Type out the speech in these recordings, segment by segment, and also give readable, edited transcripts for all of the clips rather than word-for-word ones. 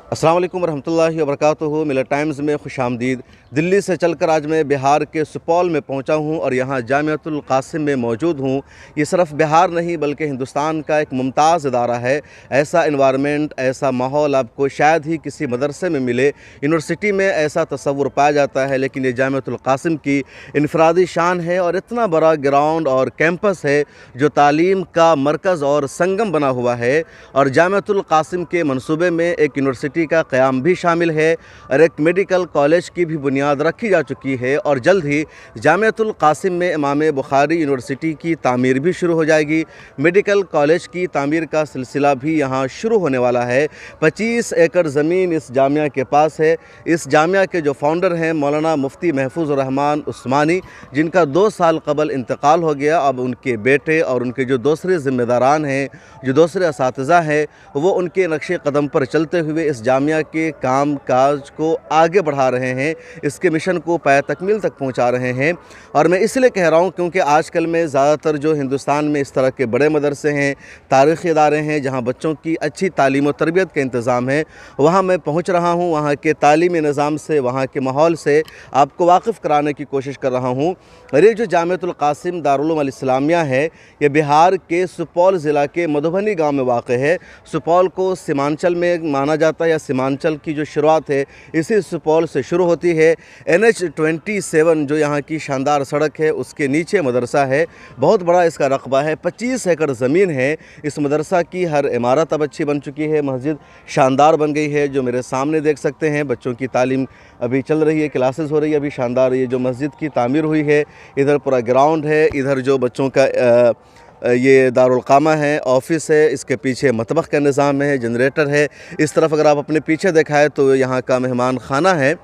अस्सलाम वालेकुम रहमतुल्लाहि व बरकातुहू। मिलत टाइम्स में खुशामदीद। दिल्ली से चलकर आज मैं बिहार के सुपौल में पहुंचा हूं और यहां जामिअतुल क़ासिम में मौजूद हूं। ये सिर्फ बिहार नहीं बल्कि हिंदुस्तान का एक मुमताज़ इदारा है। ऐसा इन्वायरमेंट, ऐसा माहौल आपको शायद ही किसी मदरसे में मिले। यूनिवर्सिटी में ऐसा तसव्वुर पाया जाता है, लेकिन ये जामिअतुल क़ासिम की इनफरादी शान है और इतना बड़ा ग्राउंड और कैंपस है जो तालीम का मरकज़ और संगम बना हुआ है। और जामिअतुल क़ासिम के मनसूबे में एक यूनिवर्सिटी का क़याम भी शामिल है और एक मेडिकल कॉलेज की भी बुनियाद रखी जा चुकी है और जल्द ही जामिअतुल क़ासिम में इमाम बुखारी यूनिवर्सिटी की तामीर भी शुरू हो जाएगी। मेडिकल कॉलेज की तामीर का सिलसिला भी यहाँ शुरू होने वाला है। 25 एकड़ ज़मीन इस जामिया के पास है। इस जामिया के जो फाउंडर हैं मौलाना मुफ्ती महफूज़ रहमान उस्मानी, जिनका 2 साल कबल इंतकाल हो गया, अब उनके बेटे और उनके जो दूसरे ज़िम्मेदारान हैं, जो दूसरे असातिज़ा हैं, वो उनके नक्शे कदम पर चलते हुए इस जामिया के काम काज को आगे बढ़ा रहे हैं, इसके मिशन को पाया तकमील तक पहुंचा रहे हैं। और मैं इसलिए कह रहा हूं क्योंकि आजकल में ज़्यादातर जो हिंदुस्तान में इस तरह के बड़े मदरसे हैं, तारीख़ी इदारे हैं जहां बच्चों की अच्छी तालीम और तरबियत का इंतज़ाम है, वहां मैं पहुंच रहा हूं। वहां के तालीमी निज़ाम से, वहां के माहौल से आपको वाकिफ़ कराने की कोशिश कर रहा हूँ। और ये जो जामिअतुल क़ासिम दारुल उलूम अल इस्लामिया है, ये बिहार के सुपौल ज़िला के मधुबनी गाँव में वाक़ है। सुपौल को सीमांचल में माना जाता है, या सीमांचल की जो शुरुआत है इसी सुपौल से शुरू होती है। NH-27 जो यहाँ की शानदार सड़क है उसके नीचे मदरसा है। बहुत बड़ा इसका रकबा है, 25 एकड़ ज़मीन है। इस मदरसा की हर इमारत अब अच्छी बन चुकी है। मस्जिद शानदार बन गई है, जो मेरे सामने देख सकते हैं। बच्चों की तालीम अभी चल रही है, क्लासेस हो रही है अभी शानदार। ये जो मस्जिद की तामीर हुई है, इधर पूरा ग्राउंड है, इधर जो बच्चों का ये दारुल क़ामा है, ऑफिस है, इसके पीछे मतबख का निज़ाम है, जनरेटर है। इस तरफ अगर आप अपने पीछे देखाएं तो यहाँ का मेहमान खाना है।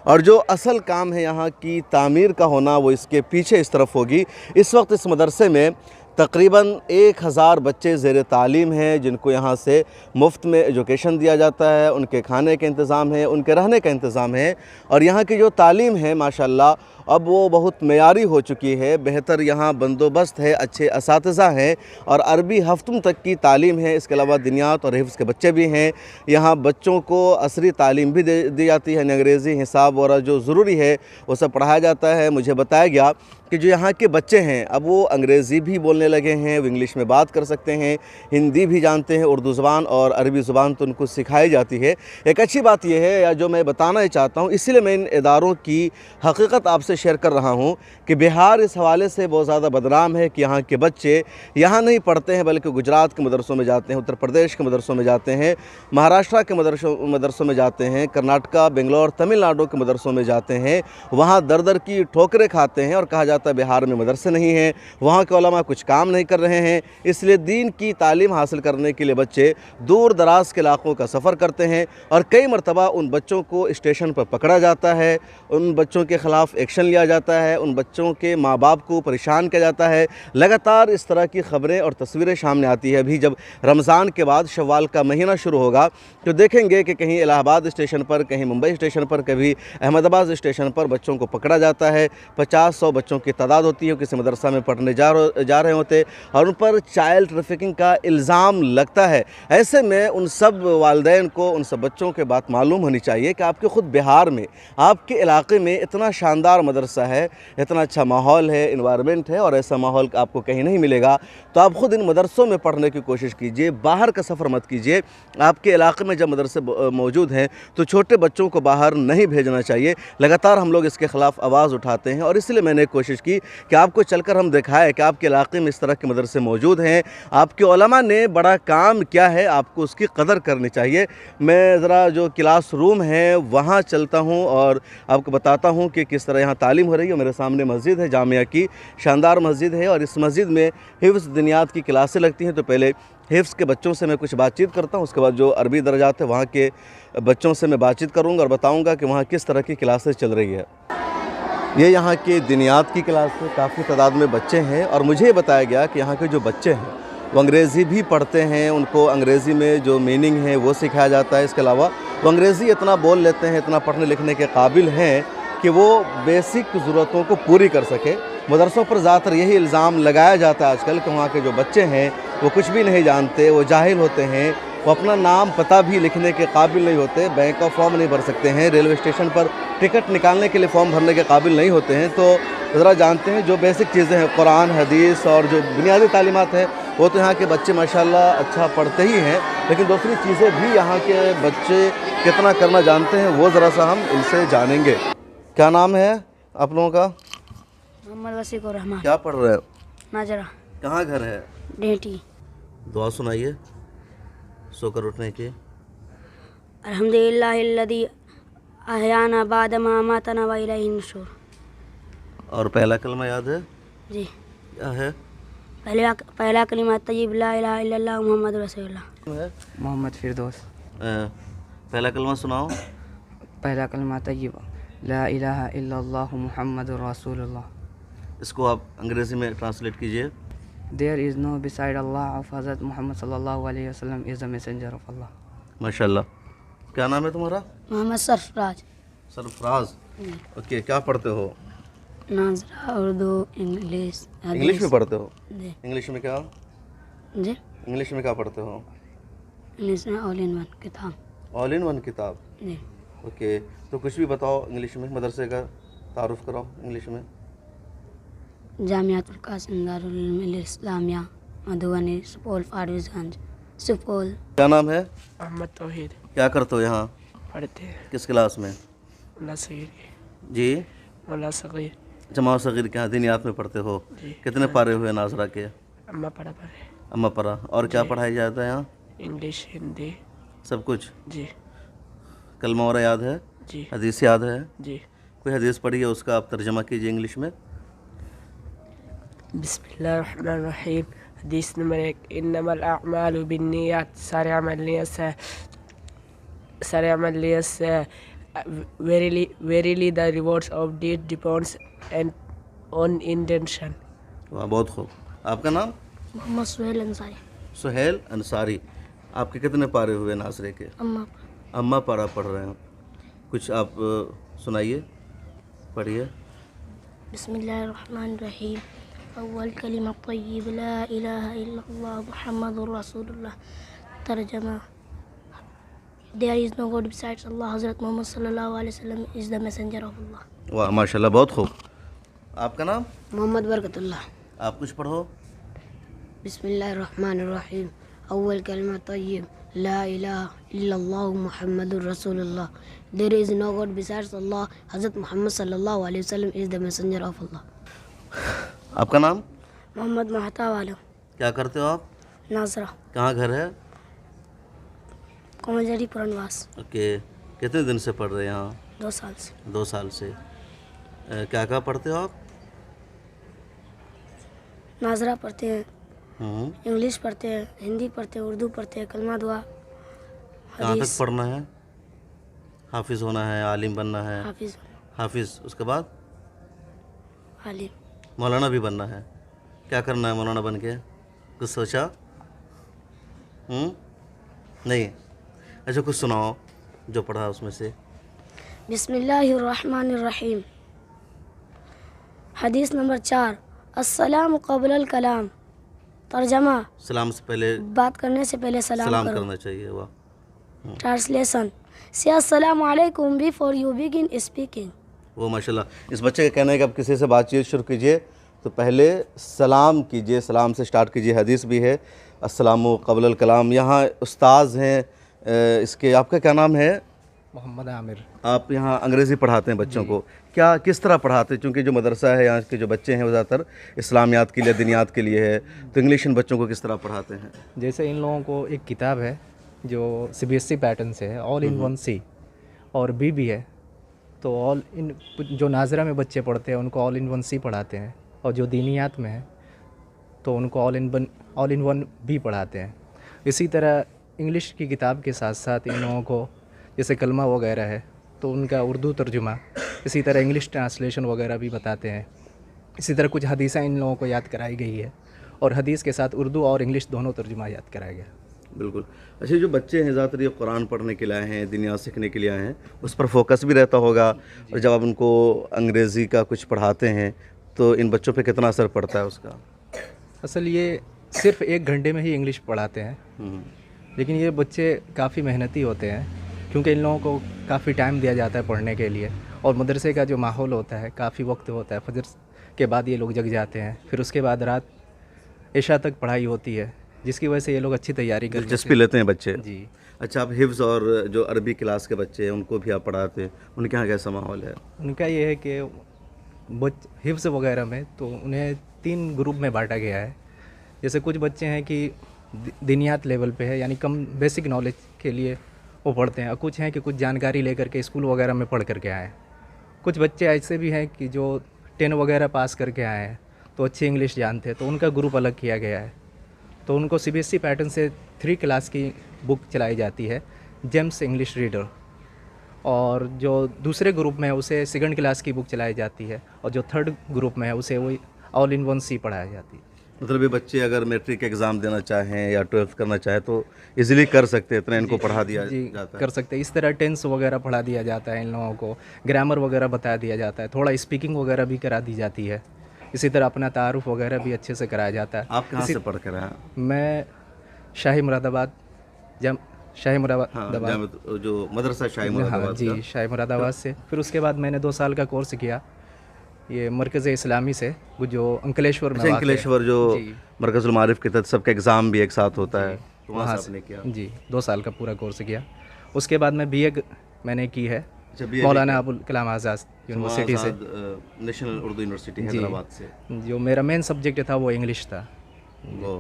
और जो असल काम है यहाँ की तामीर का होना, वो इसके पीछे इस तरफ होगी। इस वक्त इस मदरसे में तकरीबन 1000 बच्चे ज़ेर तालीम हैं, जिनको यहाँ से मुफ्त में एजुकेशन दिया जाता है। उनके खाने का इंतज़ाम है, उनके रहने का इंतज़ाम है। और यहाँ की जो तालीम है माशाल्लाह अब वो बहुत मेयारी हो चुकी है। बेहतर यहाँ बंदोबस्त है, अच्छे असातिज़ा हैं और अरबी हफ्तों तक की तालीम है। इसके अलावा दिनियात और हिफ्ज़ के बच्चे भी हैं। यहाँ बच्चों को असरी तालीम भी दी जाती है। अंग्रेज़ी, हिसाब वगैरह जो ज़रूरी है वो सब पढ़ाया जाता है। मुझे बताया गया कि जो यहाँ के बच्चे हैं अब वो अंग्रेज़ी भी बोलने लगे हैं, वो इंग्लिश में बात कर सकते हैं, हिंदी भी जानते हैं, उर्दू ज़ुबान और अरबी ज़ुबान तो उनको सिखाई जाती है। एक अच्छी बात यह है, या जो मैं बताना चाहता हूँ, इसीलिए मैं इन इदारों की हकीकत आपसे शेयर कर रहा हूँ कि बिहार इस हवाले से बहुत ज़्यादा बदनाम है कि यहाँ के बच्चे यहाँ नहीं पढ़ते हैं बल्कि गुजरात के मदरसों में जाते हैं, उत्तर प्रदेश के मदरसों में जाते हैं, महाराष्ट्र के मदरसों में जाते हैं, कर्नाटका, बेंगलोर, तमिलनाडु के मदरसों में जाते हैं। वहाँ दर दर की ठोकरें खाते हैं और कहा जाता है बिहार में मदरसे नहीं हैं, वहाँ के उलमा कुछ काम नहीं कर रहे हैं। इसलिए दीन की तालीम हासिल करने के लिए बच्चे दूर दराज के इलाक़ों का सफ़र करते हैं और कई मरतबा उन बच्चों को स्टेशन पर पकड़ा जाता है, उन बच्चों के ख़िलाफ़ एक्शन लिया जाता है, उन बच्चों के माँ बाप को परेशान किया जाता है। लगातार इस तरह की ख़बरें और तस्वीरें सामने आती है। अभी जब रमज़ान के बाद शव्वाल का महीना शुरू होगा तो देखेंगे कि कहीं इलाहाबाद स्टेशन पर, कहीं मुंबई स्टेशन पर, कभी अहमदाबाद स्टेशन पर बच्चों को पकड़ा जाता है। 50-100 बच्चों की तादाद होती है, किसी मदरसा में पढ़ने जा रहे होते और उन पर चाइल्ड ट्रैफिकिंग का इल्ज़ाम लगता है। ऐसे में उन सब वालिदैन को, उन सब बच्चों के बात मालूम होनी चाहिए कि आपके ख़ुद बिहार में, आपके इलाके में इतना शानदार मदरसा है, इतना अच्छा माहौल है, इन्वायरमेंट है और ऐसा माहौल आपको कहीं नहीं मिलेगा। तो आप ख़ुद इन मदरसों में पढ़ने की कोशिश कीजिए, बाहर का सफ़र मत कीजिए। आपके इलाके में जब मदरसे मौजूद हैं तो छोटे बच्चों को बाहर नहीं भेजना चाहिए। लगातार हम लोग इसके ख़िलाफ़ आवाज़ उठाते हैं और इसलिए मैंने कोशिश की कि आपको चलकर हम दिखाएं कि आपके इलाके में इस तरह के मदरसे मौजूद हैं। आपके उलमा ने बड़ा काम किया है, आपको उसकी कदर करनी चाहिए। मैं ज़रा जो क्लास रूम है वहाँ चलता हूँ और आपको बताता हूँ कि किस तरह यहाँ तालीम हो रही है। मेरे सामने मस्जिद है, जामिया की शानदार मस्जिद है और इस मस्जिद में हिफ्ज़ दिनियात की क्लासें लगती हैं। तो पहले हिफ्ज़ के बच्चों से मैं कुछ बातचीत करता हूँ, उसके बाद जो अरबी दर्जात है वहाँ के बच्चों से मैं बातचीत करूँगा और बताऊँगा कि वहाँ किस तरह की क्लासेस चल रही है। ये यहाँ के दिनियात की क्लास में काफ़ी तादाद में बच्चे हैं और मुझे बताया गया कि यहाँ के जो बच्चे हैं वो अंग्रेज़ी भी पढ़ते हैं, उनको अंग्रेज़ी में जो मीनिंग है वो सिखाया जाता है। इसके अलावा वो अंग्रेज़ी इतना बोल लेते हैं, इतना पढ़ने लिखने के काबिल हैं कि वो बेसिक ज़रूरतों को पूरी कर सके। मदरसों पर ज़्यादातर यही इल्ज़ाम लगाया जाता है आजकल कि वहाँ के जो बच्चे हैं वो कुछ भी नहीं जानते, वो जाहिल होते हैं, वो अपना नाम पता भी लिखने के काबिल नहीं होते, बैंक का फॉर्म नहीं भर सकते हैं, रेलवे स्टेशन पर टिकट निकालने के लिए फॉर्म भरने के काबिल नहीं होते हैं। तो ज़रा जानते हैं जो बेसिक चीज़ें हैं, कुरान हदीस और जो बुनियादी तालीमात है, वो तो यहाँ के बच्चे माशाल्लाह अच्छा पढ़ते ही हैं, लेकिन दूसरी चीज़ें भी यहाँ के बच्चे कितना करना जानते हैं वो ज़रा सा हम इनसे जानेंगे। क्या नाम है आप लोगों का? मोहम्मद वसीक और रहमान। क्या पढ़ रहे हैं? नाजरा कहाँ घर है? डेटी। दुआ सुनाइए सोकर उठने की। अल्हम्दुलिल्लाहिल्लज़ी अहयाना बाद मा अमातना व इलैहि नुशूर। और पहला कलमा याद है? जी। क्या है? पहला कलिमा तय्यब ला इलाहा इल्लल्लाह मुहम्मद रसूलुल्लाह। है मोहम्मद फिरदौस। पहला कलमा सुनाओ। पहला कलमा तय्यब ला इलाहा इल्लल्लाहु मुहम्मदुर रसूलुल्लाह। इसको आप अंग्रेज़ी में ट्रांसलेट कीजिए। देयर इज़ नो बिसाइड अल्लाह ऑफ हज़रत मोहम्मद सल्लल्लाहु अलैहि वसल्लम इज़ द मैसेंजर ऑफ अल्लाह। माशाल्लाह। क्या नाम है तुम्हारा? मोहम्मद सरफराज। सरफराज। ओके, क्या पढ़ते हो? नाजरा, उर्दू, इंग्लिश, इंग्लिश में पढ़ते हो? जी। इंग्लिश में क्या? जी। इंग्लिश में क्या पढ़ते हो? इंग्लिश में ऑल इन वन किताब। ऑल इन वन किताब। जी। ओके, तो कुछ भी बताओ इंग्लिश में, मदरसे का तारुफ कराओ इंग्लिश में। जामियातुल कासिम दारुल इल्म इस्लामिया मधुबनी सुपौल फारबिसगंज सुपौल। क्या नाम है? मोहम्मद तौहीद। क्या करते हो यहाँ? पढ़ते हैं किस क्लास में? मौला सगीर। जी। मौला सगीर। जमात सगीर के यहाँ दीनियात में पढ़ते हो? जी। कितने पारे हुए नाजरा के? अम्मा पढ़ा पढ़े। अम्मा परा। और क्या पढ़ाई जाता है यहाँ? इंग्लिश हिंदी। सब कुछ? जी। कलमा और याद है? जी। हदीस याद है? जी। कोई हदीस पढ़ी है उसका आप तर्जमा कीजिए इंग्लिश में। बिस्मिल्लाहिर्रहमानिर्रहीम। हदीस नंबर 1, इन्नमल अअमालु बिन्नियात। सारे अमल से verily the rewards of deed depends and on intention। वाह, बहुत खूब। आपका नाम? मोहम्मद सुहेल अंसारी। सुहेल अंसारी। आपके कितने पारे हुए नाजरे के? अम्मा। अम्मा पारा पढ़ रहे हैं। कुछ आप सुनाइए, पढ़िए। बिस्मिल्लाहिर्रहमानिर्रहीम। अव्वल कलिमा तय्यब ला इलाहा इल्लल्लाह मुहम्मदुर रसूलुल्लाह। तर्जमा There is no God besides Allah. हज़रत मोहम्मद सल्लल्लाहु अलैहि वसल्लम is the messenger of Allah। वाह माशाल्लाह, बहुत खूब। आपका नाम? मोहम्मद बरकतुल्लाह। आप कुछ पढ़ो। बिस्मिल्लाहिर्रहमानिर्रहीम। अव्वल कलिमा तय्यब ला इलाहा इल्लल्लाह मुहम्मदुर रसूलुल्लाह। There is no God besides Allah. हज़रत मोहम्मद सल्लल्लाहु अलैहि वसल्लम is the messenger of Allah। आपका नाम? मोहम्मद महता वाला। क्या करते हो आप? नाजरा कहाँ घर है? कौमजरी पुरनवास। ओके, कितने दिन से पढ़ रहे हैं यहाँ? 2 साल से। 2 साल से। क्या क्या पढ़ते हो आप? नाजरा पढ़ते हैं, हम्म। इंग्लिश पढ़ते हैं, हिंदी पढ़ते हैं, उर्दू पढ़ते हैं, कलमा दुआ, कहाँ तक हदीस, पढ़ना है? हाफिज़ होना है, आलिम बनना है? हाफिज, हाफिज़, उसके बाद आलिम। मौलाना भी बनना है। क्या करना है मौलाना बन के? कुछ सोचा? नहीं। अच्छा, कुछ सुनाओ जो पढ़ा उसमें से। बिस्मिल्लाहिर्रहमानिर्रहीम। हदीस नंबर 4, अस्सलाम क़ब्लल कलाम। तर्जमा सलाम से पहले, बात करने से पहले सलाम करो। करना चाहिए। वाह। ट्रांसलेशन से अस्सलाम वालेकुम बिफोर यू बिगिन स्पीकिंग। वो माशाल्लाह। इस बच्चे का कहना है कि आप किसी से बातचीत शुरू कीजिए तो पहले सलाम कीजिए, सलाम से स्टार्ट कीजिए। हदीस भी है अस्सलामु क़ब्लल कलाम। यहाँ उस्ताद हैं इसके। आपका क्या नाम है? मोहम्मद आमिर। आप यहाँ अंग्रेज़ी पढ़ाते हैं बच्चों को? क्या किस तरह पढ़ाते हैं? क्योंकि जो मदरसा है यहाँ के जो बच्चे हैं वो ज़्यादातर इस्लामियात के लिए, दिनियात के लिए है, तो इंग्लिश इन बच्चों को किस तरह पढ़ाते हैं? जैसे इन लोगों को एक किताब है जो CBSE पैटर्न से है, ऑल इन वन सी और बी भी है। तो ऑल इन जो नाजरा में बच्चे पढ़ते हैं उनको ऑल इन वन सी पढ़ाते हैं, और जो दीनियात में है तो उनको ऑल इन वन बी पढ़ाते हैं। इसी तरह इंग्लिश की किताब के साथ साथ इन लोगों को जैसे कलमा वगैरह है तो उनका उर्दू तर्जुमा, इसी तरह इंग्लिश ट्रांसलेशन वगैरह भी बताते हैं। इसी तरह कुछ हदीसें इन लोगों को याद कराई गई है, और हदीस के साथ उर्दू और इंग्लिश दोनों तर्जुमा याद कराया गया। बिल्कुल। अच्छा, जो बच्चे हैं ज़्यादातर ये कुरान पढ़ने के लिए आए हैं, दुनिया सीखने के लिए आए हैं, उस पर फोकस भी रहता होगा, और जब आप उनको अंग्रेज़ी का कुछ पढ़ाते हैं तो इन बच्चों पे कितना असर पड़ता है उसका? असल ये सिर्फ 1 घंटे में ही इंग्लिश पढ़ाते हैं, लेकिन ये बच्चे काफ़ी मेहनती होते हैं, क्योंकि इन लोगों को काफ़ी टाइम दिया जाता है पढ़ने के लिए, और मदरसे का जो माहौल होता है काफ़ी वक्त होता है। फजर के बाद ये लोग जग जाते हैं, फिर उसके बाद रात इशा तक पढ़ाई होती है, जिसकी वजह से ये लोग अच्छी तैयारी कर दिलचस्पी लेते हैं बच्चे। जी। अच्छा, आप हिफ्ज़ और जो अरबी क्लास के बच्चे हैं उनको भी आप पढ़ाते हैं, उनके यहाँ कैसा माहौल है? उनका ये है कि हिफ्ज़ वगैरह में तो उन्हें 3 ग्रुप में बांटा गया है। जैसे कुछ बच्चे हैं कि दिनियात लेवल पे है, यानी कम बेसिक नॉलेज के लिए वो पढ़ते हैं, और कुछ हैं कि कुछ जानकारी लेकर के स्कूल वगैरह में पढ़ करके आए हैं। कुछ बच्चे ऐसे भी हैं कि जो 10 वगैरह पास करके आए हैं तो अच्छी इंग्लिश जानते हैं, तो उनका ग्रुप अलग किया गया है। तो उनको सीबीएसई पैटर्न से 3 क्लास की बुक चलाई जाती है, जेम्स इंग्लिश रीडर, और जो दूसरे ग्रुप में है उसे 2nd क्लास की बुक चलाई जाती है, और जो 3rd ग्रुप में है उसे वही ऑल इन वन सी पढ़ाई जाती है। मतलब ये बच्चे अगर मैट्रिक एग्ज़ाम देना चाहें या 12th करना चाहें तो इजीली कर सकते हैं, इतना इनको पढ़ा दिया जी जाता है। कर सकते हैं। इस तरह टेंस वगैरह पढ़ा दिया जाता है इन लोगों को, ग्रामर वगैरह बता दिया जाता है, थोड़ा स्पीकिंग वगैरह भी करा दी जाती है। इसी तरह अपना तारुफ वगैरह भी अच्छे से कराया जाता है। आप कहाँ से पढ़ कर आए हैं? मैं शाही मुरादाबाद शाही मुरादाबाद हाँ, जो मदरसा शाही हाँ मुरादाबाद जी, का। शाही मुरादाबाद से। फिर उसके बाद मैंने 2 साल का कोर्स किया ये मरकज़ इस्लामी से, वो जो अंकलेश्वर में अच्छा, वाक़ है। अंकलेश्वर जो जी। मरकज़ुल मारिफ के तहत सबका एग्ज़ाम भी एक साथ होता है, तो वहाँ वहाँ से आपने किया। जी 2 साल का पूरा कोर्स किया। उसके बाद मैं बीए मैंने की है अच्छा, BA मौलाना अबुल कलाम आज़ाद यूनिवर्सिटी से। नेशनल उर्दू यूनिवर्सिटी हैदराबाद से। जो मेरा मेन सब्जेक्ट था वो इंग्लिश था। वो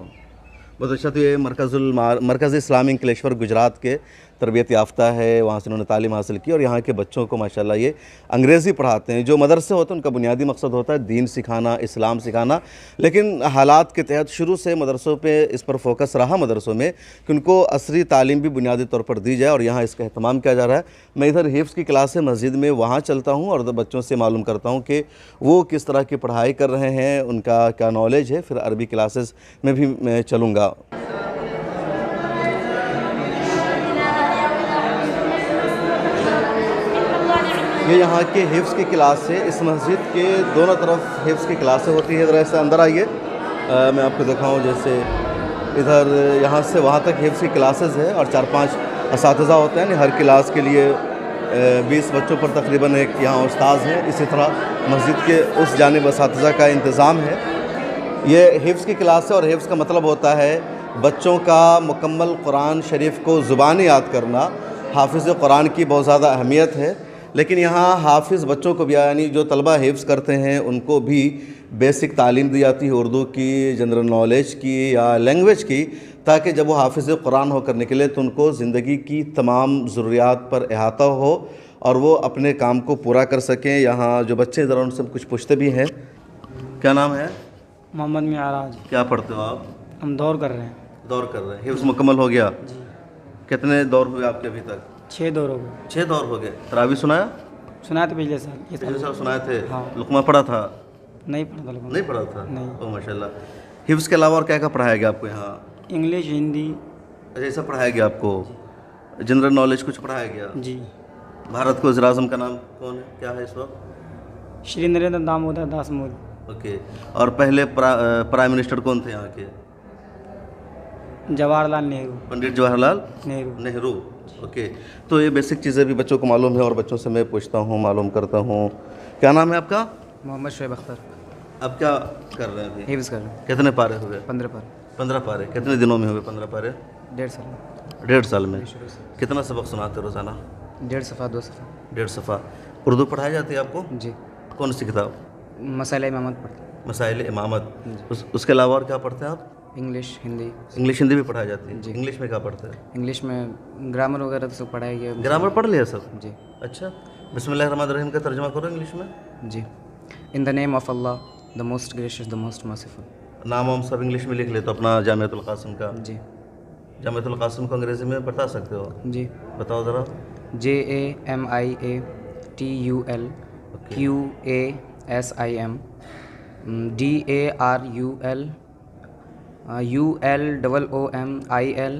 बहुत अच्छा। तो ये मरकज़ इस्लामी अंकलेश्वर गुजरात के तरबियत याफ्ता है, वहाँ से उन्होंने तालीम हासिल की और यहाँ के बच्चों को माशाल्लाह ये अंग्रेज़ी पढ़ाते हैं। जो मदरसे होते हैं उनका बुनियादी मकसद होता है दीन सिखाना, इस्लाम सिखाना, लेकिन हालात के तहत शुरू से मदरसों पे इस पर फोकस रहा मदरसों में कि उनको असरी तालीम भी बुनियादी तौर पर दी जाए, और यहाँ इसका अहतमाम किया जा रहा है। मैं इधर हिफ्ज़ की क्लास है मस्जिद में, वहाँ चलता हूँ और बच्चों से मालूम करता हूँ कि वो किस तरह की पढ़ाई कर रहे हैं, उनका क्या नॉलेज है। फिर अरबी क्लासेस में भी मैं चलूँगा। ये यहाँ के हिफ्ज़ की क्लास है। इस मस्जिद के दोनों तरफ हिफ्ज़ की क्लासें होती है। ज़रा ऐसे अंदर आइए, मैं आपको दिखाऊँ। जैसे इधर यहाँ से वहाँ तक हिफ्ज़ की क्लासेस है और 4-5 असातिज़ा होते हैं। हर क्लास के लिए 20 बच्चों पर तकरीबन एक यहाँ उस्ताद हैं। इसी तरह मस्जिद के उस जानिब असातिज़ा का इंतज़ाम है। ये हिफ्ज़ की क्लास है और हिफ्ज़ का मतलब होता है बच्चों का मुकम्मल कुरान शरीफ को ज़ुबानी याद करना। हाफिज़ कुरान की बहुत ज़्यादा अहमियत है, लेकिन यहाँ हाफिज़ बच्चों को भी, यानी जो तलबा हिफ्ज़ करते हैं उनको भी बेसिक तालीम दी जाती है उर्दू की, जनरल नॉलेज की या लैंग्वेज की, ताकि जब वो हाफिज़ कुरान होकर निकले तो उनको ज़िंदगी की तमाम ज़रूरियात पर अहाता हो और वो अपने काम को पूरा कर सकें। यहाँ जो बच्चे ज़रा उनसे कुछ पूछते भी हैं। क्या नाम है? मोहम्मद मियाराज। क्या पढ़ते हो आप? हम दौर कर रहे हैं। दौर कर रहे हैं। हिफ्ज़ मुकम्मल हो गया? जी। कितने दौर हुए आपके अभी तक? 6 दौर हो गए। 6 दौर हो गए। तरावी सुनाया? सुनाया था पिछले साल। पिछले साल सुनाए थे? हाँ। लुक़मा पढ़ा था? नहीं पढ़ा था लोगों नहीं पढ़ा था? नहीं। ओह माशाल्लाह। हिफ्ज़ के अलावा और क्या क्या पढ़ाया गया आपको यहाँ? इंग्लिश, हिंदी। अच्छा, ऐसा पढ़ाया गया आपको? जनरल नॉलेज कुछ पढ़ाया गया? जी। भारत के वज़ीर आज़म का नाम कौन है, क्या है इस वक्त? श्री नरेंद्र दामोदर दास मोदी। ओके। और पहले प्राइम मिनिस्टर कौन थे यहाँ के? जवाहरलाल नेहरू। पंडित जवाहरलाल नेहरू। नेहरू। ओके। तो ये बेसिक चीज़ें भी बच्चों को मालूम है और बच्चों से मैं पूछता हूँ, मालूम करता हूँ। क्या नाम है आपका? मोहम्मद शुएब अख्तर। अब क्या कर रहे हैं अभी? हिफ्ज़ कर रहे हैं। कितने पारे हुए? 15 पर। 15 पारे। कितने दिनों में हुए 15 पारे? 1.5 साल में। 1.5 साल में। कितना सबक सुनाते रोज़ाना? 1.5 सफ़ा 2 सफ़ा। 1.5 सफ़ा। उर्दू पढ़ाई जाती है आपको? जी। कौन सी किताब? मसाइल इमामत पढ़ते हैं। मसाइल इमामत। उसके अलावा और क्या पढ़ते हैं आप? इंग्लिश, हिंदी। इंग्लिश हिंदी भी पढ़ाई जाती है? जी। इंग्लिश में क्या पढ़ते हैं? इंग्लिश में ग्रामर वगैरह तो सब पढ़ाया गया। ग्रामर पढ़ लिया सब? जी। अच्छा। बिस्मिल्लाहिर्रहमानिर्रहीम का तर्जुमा करो इंग्लिश में। जी। In the name of Allah the most gracious the most merciful. नाम हम सब इंग्लिश में लिख ले तो अपना जामिअतुल क़ासिम का। जी। जामिअतुल क़ासिम को अंग्रेज़ी में बता सकते हो? जी। बताओ ज़रा। JAMIATUL QASIM DARUL ULOOMIL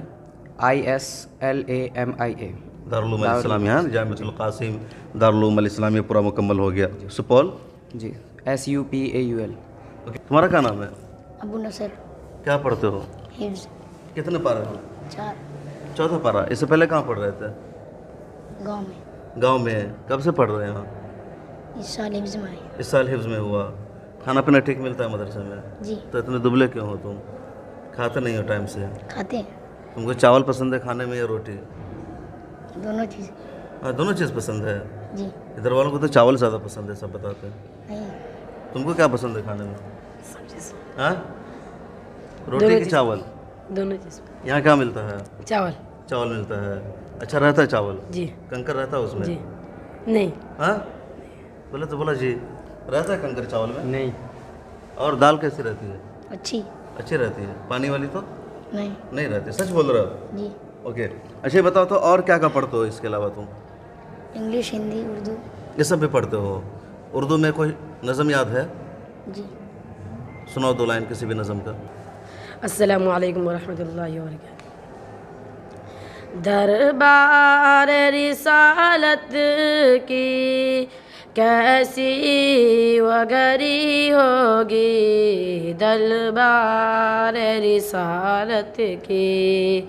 ISLAMIA। Darul Uloom अल इस्लामिया, जामिअतुल क़ासिम दारुल उलूम अल इस्लामिया पूरा मुकम्मल हो गया। सुपौल? जी। SUPAUL। ओके। तुम्हारा क्या नाम है? अबू नसर। क्या पढ़ते हो? हिफ्ज़। कितने पारे हो? 4। चौथा पारा। इससे पहले कहाँ पढ़ रहे थे? गाँव में। गांव में। कब से पढ़ रहे हैं यहाँ? इस साल हिफ्ज़ में आए। इस साल हिफ्ज़ में हुआ। खाना पीना ठीक मिलता है मदरसे में? जी। तो इतने दुबले क्यों हो तुम? खाते नहीं हो टाइम से? खाते हैं तुमको चावल पसंद है खाने में या रोटी? दोनों चीज़ें। हाँ, दोनों चीज़ पसंद है। जी। इधर वालों को तो चावल ज़्यादा पसंद है, सब बताते हैं। नहीं, तुमको क्या पसंद है खाने में? सब चीज़। हाँ, रोटी की चावल? दोनों चीज़। यहाँ क्या मिलता है? चावल। चावल मिलता है। अच्छा रहता है चावल? जी। कंकर रहता है उसमें? नहीं। हाँ, बोले तो बोला जी। रहता है कंकर चावल में? नहीं। और दाल कैसी रहती है? अच्छी। अच्छी रहती है। पानी वाली तो नहीं। नहीं रहती। सच बोल रहे हो? जी। ओके। अच्छा ये बताओ तो और क्या क्या पढ़ते हो इसके अलावा तुम? इंग्लिश, हिंदी, उर्दू। ये सब भी पढ़ते हो? उर्दू में कोई नज़म याद है? जी। सुनाओ 2 लाइन किसी भी नज़म का। अस्सलामु अलैकुम वरहमतुल्लाहि वबरकातुहू। दरबार रिसालत की कैसी वगरी होगी, दरबार रिसालत की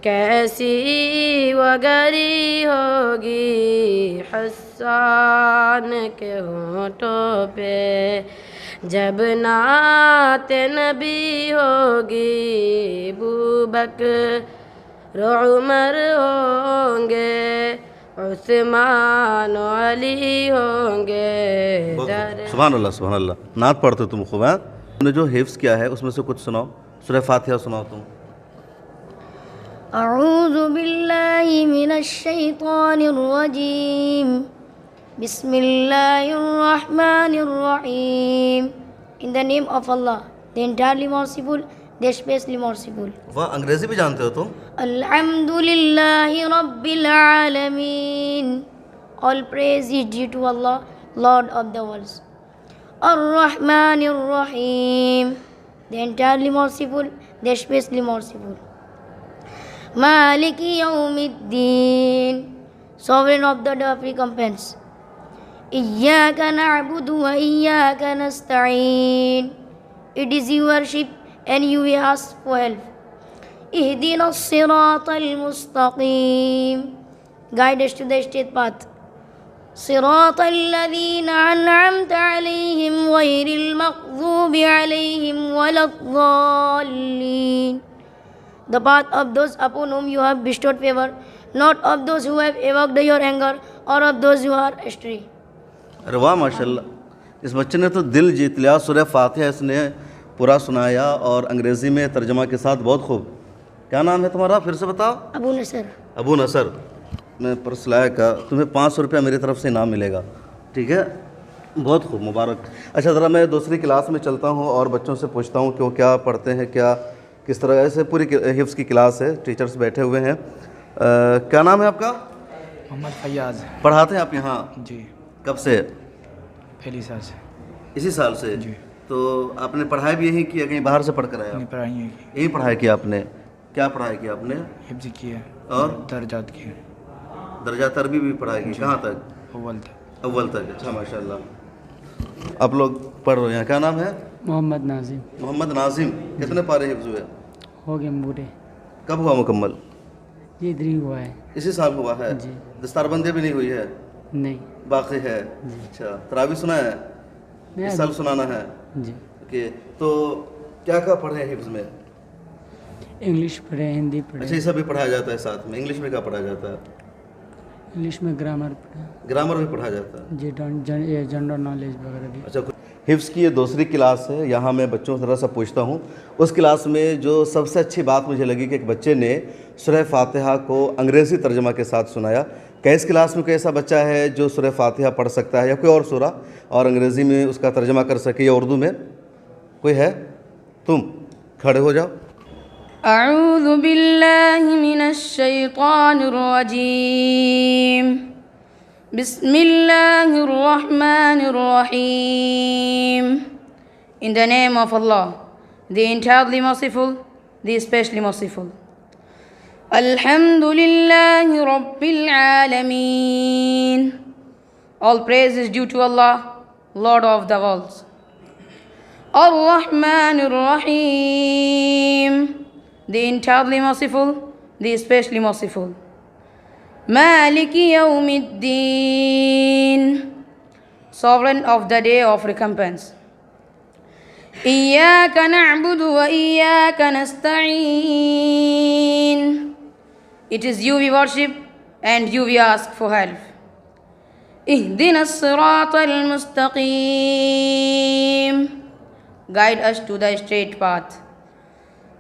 कैसी वगरी होगी, हस्सान के होठों पे जब नात नबी होगी, बूबकर उमर होंगे, उस्मान अली होंगे। सुभान अल्लाह, सुभान अल्लाह। नात पढ़ते हो तुम खूब? हाँ, तुमने जो हिफ्ज़ किया है उसमें से कुछ सुनाओ। सूरह फातिहा सुनाओ तुम। अऊज़ु बिल्लाहि मिनश शैतानिर रजीम, बिस्मिल्लाहिर रहमानिर रहीम। In the name of Allah, the entirely merciful, the specially merciful. वाह, अंग्रेज़ी भी जानते हो तुम? अल्हम्दुलिल्लाहि रब्बिल आलमीन, all praise is due to Allah, Lord of the worlds. अर्रहमानिर रहीम, the entirely merciful, the specially merciful. मालिकी यौमिद्दीन, sovereign of the day of recompense. इय्याका नअबुदु व इय्याका नस्तईन, it is you worship and you we ask for help. इहदिना सिरातल Mustakim, guide us to the straight path. सिरातल लज़ीना अनअमता अलैहिम गैरिल मग़ज़ूबि अलैहिम वलद्दाल्लीन, the path of those upon whom you have bestowed favor, not of those who have evoked your anger or of those who are astray. अरे वाह, माशाल्लाह। इस बच्चे ने तो दिल जीत लिया। सूरह फातिहा इसने पूरा सुनाया और अंग्रेज़ी में तर्जमा के साथ। बहुत खूब। क्या नाम है तुम्हारा, फिर से बताओ? अबू नसर। अबू नसर। मैं पर्स लाया का, तुम्हें 500 रुपया मेरी तरफ से इनाम मिलेगा, ठीक है? बहुत खूब, मुबारक। अच्छा, ज़रा मैं दूसरी क्लास में चलता हूँ और बच्चों से पूछता हूँ कि वो क्या पढ़ते हैं, क्या किस तरह। ऐसे पूरी हिफ्ज़ की क्लास है, टीचर्स बैठे हुए हैं। क्या नाम है आपका? मोहम्मद फैयाज। पढ़ाते हैं आप यहाँ? जी। कब से? पहली साल से। इसी साल से? जी। तो आपने पढ़ाई भी यहीं की या कहीं बाहर से पढ़ कर आया? अपनी पढ़ाई है, यहीं पढ़ाई की आपने? क्या पढ़ाई की आपने? हिफ्ज़ की है और दर्जात की है। दर्जात अरबी भी पढ़ाई की? कहाँ तक? अव्वल तक। अव्वल तक। अच्छा, माशाल्लाह। आप लोग पढ़ रहे हैं। क्या नाम है? मोहम्मद नाजिम। मोहम्मद नाजिम। कितने पारे हिफ्ज़ हुए? हो गए पूरे। कब हुआ मुकम्मल? ये इधर ही हुआ है। इसी साल हुआ है? जी। दस्तारबंदी भी नहीं हुई है? नहीं। बाकी है? अच्छा, तरावी सुना है? इस साल सुनाना है? जी। ओके। तो क्या क्या पढ़े हैं हिफ्ज़ में? इंग्लिश पढ़े, हिंदी पढ़े। अच्छा, ये सब भी पढ़ाया जाता है साथ में? इंग्लिश में क्या पढ़ाया जाता है? इंग्लिश में ग्रामर पढ़ा। ग्रामर भी पढ़ाया जाता है? जी। जनरल नॉलेज वगैरह भी। अच्छा, हिफ्ज़ की ये दूसरी क्लास है। यहाँ मैं बच्चों से थोड़ा सा पूछता हूँ। उस क्लास में जो सबसे अच्छी बात मुझे लगी कि एक बच्चे ने सूरह फातिहा को अंग्रेज़ी तर्जमा के साथ सुनाया। क्या इस क्लास में कोई ऐसा बच्चा है जो सूरह फातिहा पढ़ सकता है या कोई और सूरा और अंग्रेज़ी में उसका तर्जमा कर सके या उर्दू में? कोई है? तुम खड़े हो जाओ। अऊज़ु बिल्लाहि मिनश शैतानिर रजीम, बिस्मिल्लाहिर रहमानिर रहीम। In the name of Allah, the entirely merciful, the especially merciful. Alhamdulillahi Rabbil Alameen. All praise is due to Allah, Lord of the worlds. Ar-Rahmanir Rahim, the entirely merciful, the especially merciful. Maliki Yawmiddin, sovereign of the day of recompense. Iyyaka na'budu wa iyyaka nasta'in. It is you we worship and you we ask for help. Ihdina as-sirata al-mustaqim. Guide us to the straight path.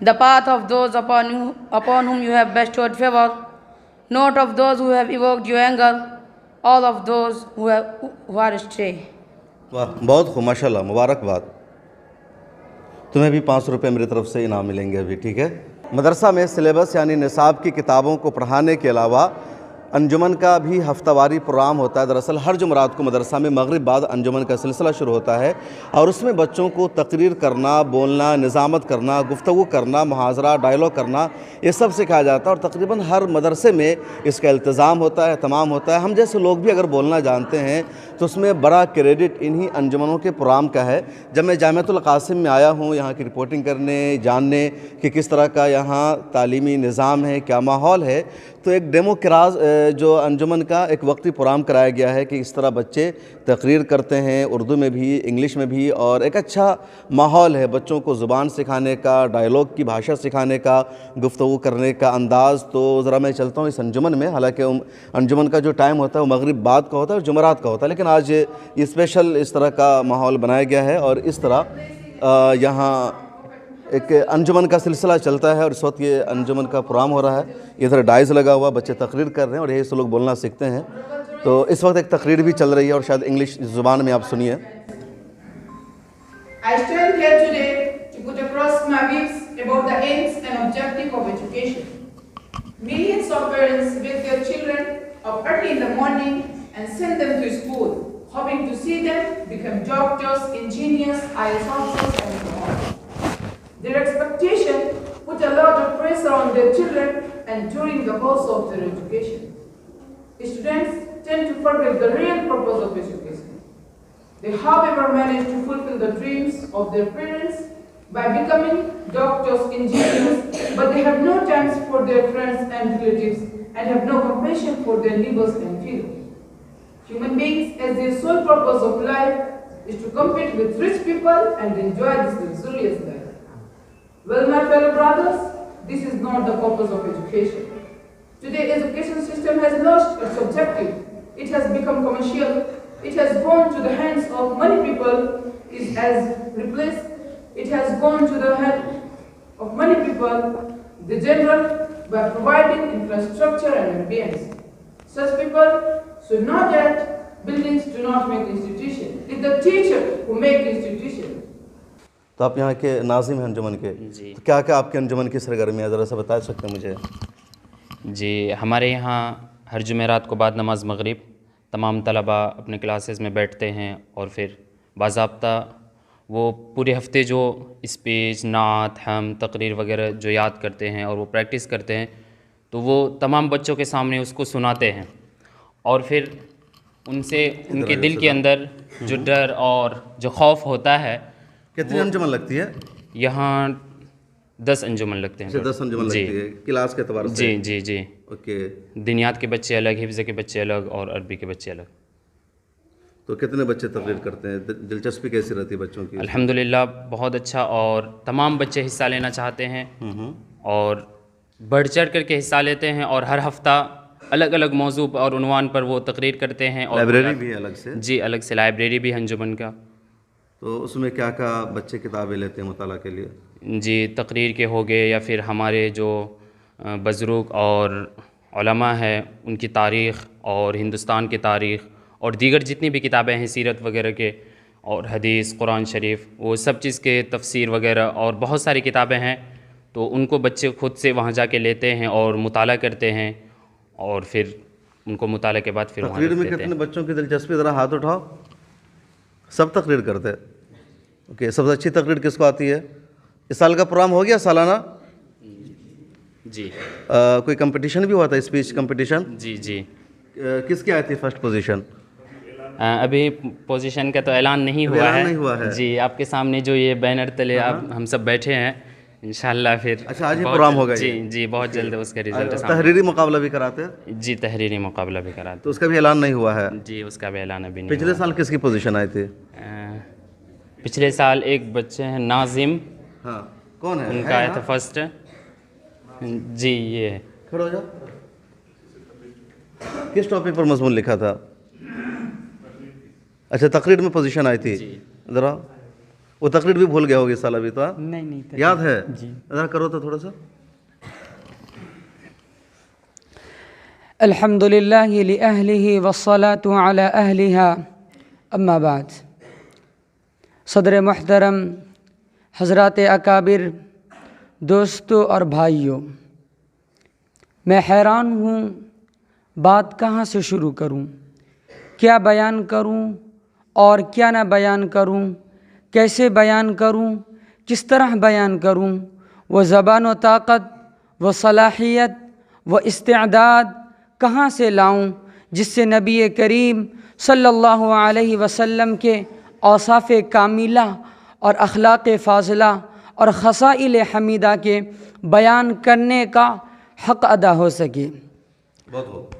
The path of those upon whom you have bestowed favor, not of those who have evoked your anger, all of those who are astray. वाह, बहुत खूब, माशाल्लाह, मुबारकबाद। तुम्हें भी 500 रुपये मेरी तरफ से इनाम मिलेंगे अभी, ठीक है। मदरसा में सिलेबस यानी निसाब की किताबों को पढ़ाने के अलावा अंजुमन का भी हफ्तावारी प्रोग्राम होता है। दरअसल हर जुमरात को मदरसा में मगरिब बाद अंजुमन का सिलसिला शुरू होता है और उसमें बच्चों को तकरीर करना, बोलना, निज़ामत करना, गुफ्तगू करना, मुहाज़रा, डायलॉग करना, ये सब सिखाया जाता है और तकरीबन हर मदरसे में इसका इल्तिज़ाम होता है, तमाम होता है। हम जैसे लोग भी अगर बोलना जानते हैं तो उसमें बड़ा क्रेडिट इन्हीं अंजुमनों के प्रोग्राम का है। जब मैं जामिअतुल क़ासिम में आया हूँ यहाँ की रिपोर्टिंग करने, जानने कि किस तरह का यहाँ तालीमी निज़ाम है, क्या माहौल है, तो एक डेमो क्लास जो अंजुमन का एक वक्ती प्रोग्राम कराया गया है कि इस तरह बच्चे तकरीर करते हैं, उर्दू में भी, इंग्लिश में भी, और एक अच्छा माहौल है बच्चों को ज़ुबान सिखाने का, डायलॉग की भाषा सिखाने का, गुफ्तगू करने का अंदाज़। तो ज़रा मैं चलता हूँ इस अंजुमन में। हालांकि अंजुमन का जो टाइम होता है वो मगरिब बाद का होता है और जुमरात का होता है, लेकिन आज ये स्पेशल इस तरह का माहौल बनाया गया है और इस तरह यहाँ एक अंजुमन का सिलसिला चलता है और इस वक्त ये अंजुमन का प्रोग्राम हो रहा है। इधर डाइस लगा हुआ, बच्चे तकरीर कर रहे हैं और यही से लोग बोलना सीखते हैं। तो इस वक्त एक तकरीर भी चल रही है और शायद इंग्लिश ज़ुबान में आप सुनिए। I stand here today to put across my views about the aims and objectives of education. Millions of parents wake their children up early in the morning and send them to school, hoping to see them become doctors, engineers, IAS officers, and so on. Their expectation put a lot of pressure on their children and during the course of their education. Students tend to forget the real purpose of education. They, however, manage to fulfill the dreams of their parents by becoming doctors, engineers, but they have no time for their friends and relatives and have no compassion for their neighbors and fellows. Human beings, as their sole purpose of life, is to compete with rich people and enjoy this luxurious life. Well, my fellow brothers, this is not the purpose of education. Today, education system has lost its objective. It has become commercial. It has gone to the hands of many people. It has gone to the hands of many people, the general, by providing infrastructure and ambience. Such people should know that buildings do not make institutions. It's the teacher who make institutions. तो आप यहाँ के नाज़िम हैं अंजुमन के जी। तो क्या क्या आपके अंजुमन की सरगर्मियाँ ज़रा सा बता सकते हैं मुझे? जी, हमारे यहाँ हर जुमेरात को बाद नमाज मगरिब तमाम तलबा अपने क्लासेस में बैठते हैं और फिर बाज़ाब्ता वो पूरे हफ्ते जो स्पीच, नात, हम, तकरीर वगैरह जो याद करते हैं और वो प्रैक्टिस करते हैं तो वो तमाम बच्चों के सामने उसको सुनाते हैं और फिर उनसे उनके दिल के अंदर जो डर और जो खौफ होता है। कितनी अंजुमन लगती है यहाँ? 10 अंजुमन लगते हैं। 10 अंजुमन लगती है क्लास के एतबार से? जी जी जी। ओके। दिनियात के बच्चे अलग, हिफ्ज़ के बच्चे अलग और अरबी के बच्चे अलग। तो कितने बच्चे तकरीर करते हैं? दिलचस्पी कैसी रहती है बच्चों की? अल्हम्दुलिल्लाह बहुत अच्छा, और तमाम बच्चे हिस्सा लेना चाहते हैं और बढ़ चढ़ करके हिस्सा लेते हैं और हर हफ्ता अलग अलग मौजू और उन्वान पर वो तकरीर करते हैं। और लाइब्रेरी भी है अलग से? जी, अलग से लाइब्रेरी भी है अंजुमन का। तो उसमें क्या क्या बच्चे किताबें लेते हैं मुताला के लिए? जी, तकरीर के हो गए या फिर हमारे जो बुज़ुर्ग और उलमा है उनकी तारीख़ और हिंदुस्तान की तारीख़ और दीगर जितनी भी किताबें हैं सीरत वगैरह के और हदीस, कुरान शरीफ, वो सब चीज़ के तफसीर वगैरह और बहुत सारी किताबें हैं। तो उनको बच्चे खुद से वहाँ जाके लेते हैं और मुताला करते हैं और फिर उनको मुताला के बाद फिर तकरीर में कितने बच्चों की दिलचस्पी? ज़रा हाथ उठाओ। सब तकरीर करते हैं? ओके। सबसे अच्छी तकरीर किसको आती है? इस साल का प्रोग्राम हो गया सालाना? जी। कोई कंपटीशन भी हुआ था, स्पीच कंपटीशन? जी जी। किसकी आई थी फर्स्ट पोजीशन? अभी पोजीशन का तो ऐलान नहीं अभी हुआ ऐलान है। नहीं हुआ है। जी, आपके सामने जो ये बैनर तले आप हम सब बैठे हैं, इंशाल्लाह फिर अच्छा, आज ही बहुत प्रोग्राम जल्द- होगा जी ये? जी, बहुत जल्द उसका रिजल्ट सामने। तहरीरी मुकाबला भी कराते हैं? जी, तहरीरी मुकाबला भी कराते तो उसका भी ऐलान नहीं हुआ है? जी, उसका भी ऐलान अभी नहीं पिछले हुआ। साल किसकी पोजीशन आई थी? पिछले साल एक बच्चे हैं नाजिम, हाँ, कौन है? उनका आया था फर्स्ट। जी, ये है। खड़े हो जाओ। किस टॉपिक पर मजमून लिखा था? अच्छा, तकरीर में पोजीशन आई थी। ज़रा वो तकरीर भी भूल गया होगी इस साल अभी तो, हाँ? नहीं याद है? जी। ज़रा करो तो थोड़ा सा। अल्हम्दुलिल्लाहि लिअहलिहि वस्सलातु अला अहलिहा अम्मा बाद। सदर मुहतरम, हज़रात अकाबिर, दोस्तों और भाइयों, मैं हैरान हूँ, बात कहाँ से शुरू करूँ, क्या बयान करूँ और क्या ना बयान करूँ, कैसे बयान करूँ, किस तरह बयान करूँ। वो ज़बान व ताकत, वो सलाहियत, वो इस्तिअदाद कहाँ से लाऊं जिससे नबी करीम सल्लल्लाहु अलैहि वसल्लम के औसाफ़ कामिला और अखलाक़ फ़ाज़िला और ख़साइल हमीदा के बयान करने का हक़ अदा हो सके। बहुत बहुत।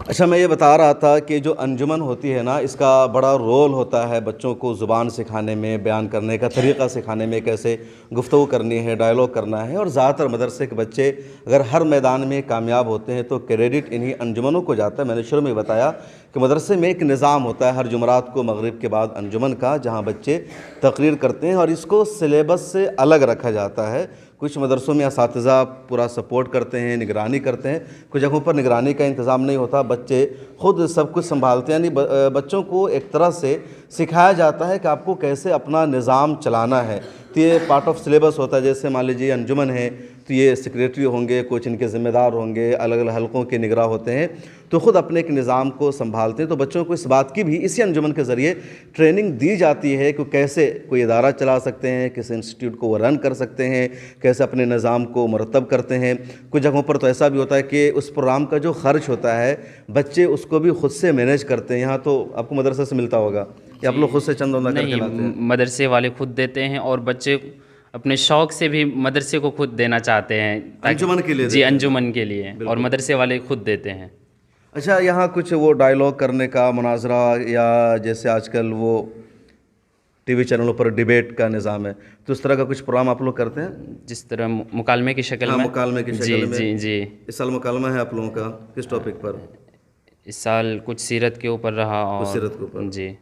अच्छा, मैं ये बता रहा था कि जो अंजुमन होती है ना, इसका बड़ा रोल होता है बच्चों को ज़ुबान सिखाने में, बयान करने का तरीक़ा सिखाने में, कैसे गुफ्तगू करनी है, डायलॉग करना है। और ज़्यादातर मदरसे के बच्चे अगर हर मैदान में कामयाब होते हैं तो क्रेडिट इन्हीं अंजुमनों को जाता है। मैंने शुरू में बताया कि मदरसे में एक निज़ाम होता है हर जुमरात को मगरिब के बाद अंजुमन का, जहाँ बच्चे तकरीर करते हैं और इसको सिलेबस से अलग रखा जाता है। कुछ मदरसों में असातिज़ा पूरा सपोर्ट करते हैं, निगरानी करते हैं, कुछ जगहों पर निगरानी का इंतज़ाम नहीं होता, बच्चे खुद सब कुछ संभालते हैं। यानी बच्चों को एक तरह से सिखाया जाता है कि आपको कैसे अपना निज़ाम चलाना है। तो ये पार्ट ऑफ सिलेबस होता है। जैसे मान लीजिए अंजुमन है तो ये सेक्रेटरी होंगे, कुछ इनके ज़िम्मेदार होंगे, अलग अलग हलकों के निगरां होते हैं, तो ख़ुद अपने एक निज़ाम को संभालते हैं। तो बच्चों को इस बात की भी इसी अंजुमन के ज़रिए ट्रेनिंग दी जाती है कि कैसे कोई इदारा चला सकते हैं, किस इंस्टीट्यूट को वो रन कर सकते हैं, कैसे अपने निज़ाम को मुरतब करते हैं। कुछ जगहों पर तो ऐसा भी होता है कि उस प्रोग्राम का जो ख़र्च होता है बच्चे उसको भी ख़ुद से मैनेज करते हैं। यहाँ तो आपको मदरसे से मिलता होगा कि आप लोग खुद से चंदा करके लाते हैं? मदरसे वाले खुद देते हैं और बच्चे अपने शौक़ से भी मदरसे को खुद देना चाहते हैं, अंजुमन के लिए। जी, अंजुमन के लिए, और मदरसे वाले खुद देते हैं। अच्छा, यहाँ कुछ वो डायलॉग करने का मुनाजरा या जैसे आजकल वो टीवी चैनलों पर डिबेट का निज़ाम है, तो उस तरह का कुछ प्रोग्राम आप लोग करते हैं? जिस तरह मुकालमे की शक्ल में। मुकालमे की शक्ल जी में। जी जी। इस साल मुकालमा है आप लोगों का, किस टॉपिक पर? इस साल कुछ सीरत के ऊपर रहा। और सीरत के ऊपर। जी।